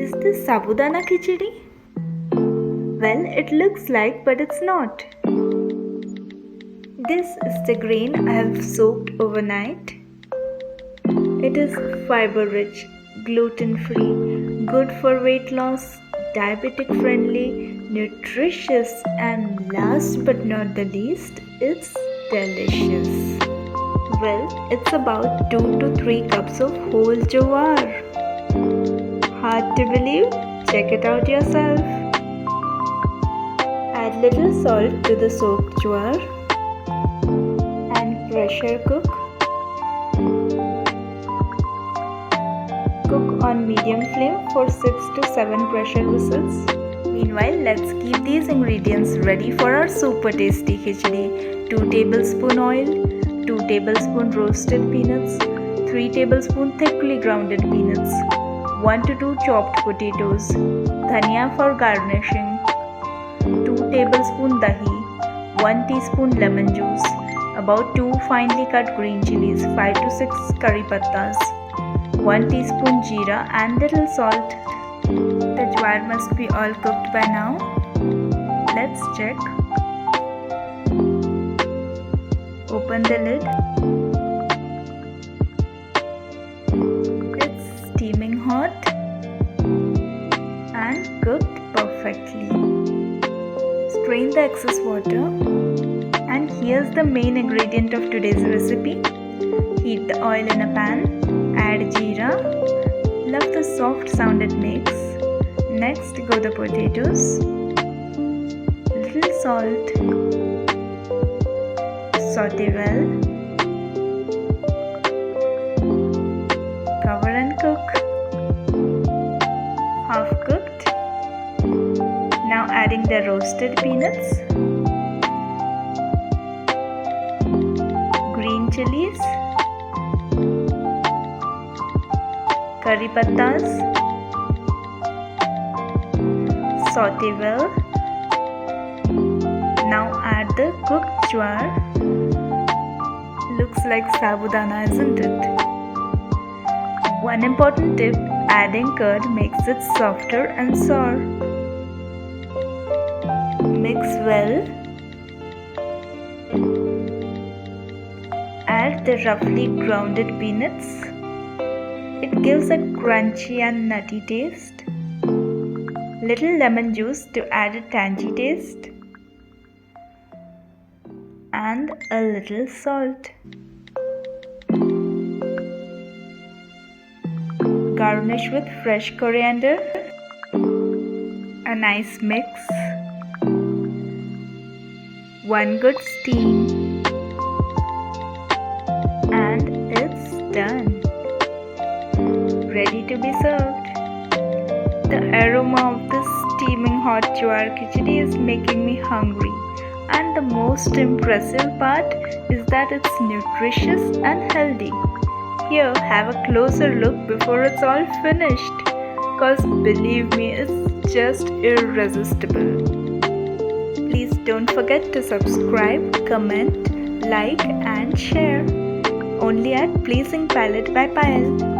Is this Sabudana khichdi? Well, it looks like, but it's not. This is the grain I have soaked overnight. It is fiber-rich, gluten-free, good for weight loss, diabetic-friendly, nutritious, and last but not the least, it's delicious. Well, it's about 2 to 3 cups of whole jowar. Hard to believe? Check it out yourself. Add little salt to the soaked jowar and pressure cook. Cook on medium flame for 6 to 7 pressure whistles. Meanwhile, let's keep these ingredients ready for our super tasty khichdi. 2 tablespoon oil, 2 tablespoon roasted peanuts, 3 tablespoon thickly grounded peanuts, 1 to 2 chopped potatoes, dhania for garnishing, 2 tablespoon dahi, 1 teaspoon lemon juice, about 2 finely cut green chilies, 5 to 6 curry pattas, 1 teaspoon jeera and little salt. The jowar must be all cooked by now. Let's check. Open the lid. It's steaming hot and cooked perfectly. Strain the excess water. And here's the main ingredient of today's recipe. Heat the oil in a pan. Add jeera. Love the soft sound it makes. Next go the potatoes. Little salt. Saute well. Cover and cook. Half cooked. Now adding the roasted peanuts, green chilies, curry pattas. Saute well. Now add the cooked jowar. Looks like sabudana, isn't it? One important tip, adding curd makes it softer and sour. Mix well. Add the roughly grounded peanuts. It gives a crunchy and nutty taste. Little lemon juice to add a tangy taste. And a little salt. Garnish with fresh coriander. A nice mix. One good steam. And it's done. Ready to be served. The aroma of this steaming hot jowar khichdi is making me hungry. And the most impressive part is that it's nutritious and healthy. Here, have a closer look before it's all finished. Cause believe me, it's just irresistible. Please don't forget to subscribe, comment, like and share. Only at Pleasing Palate by Payal.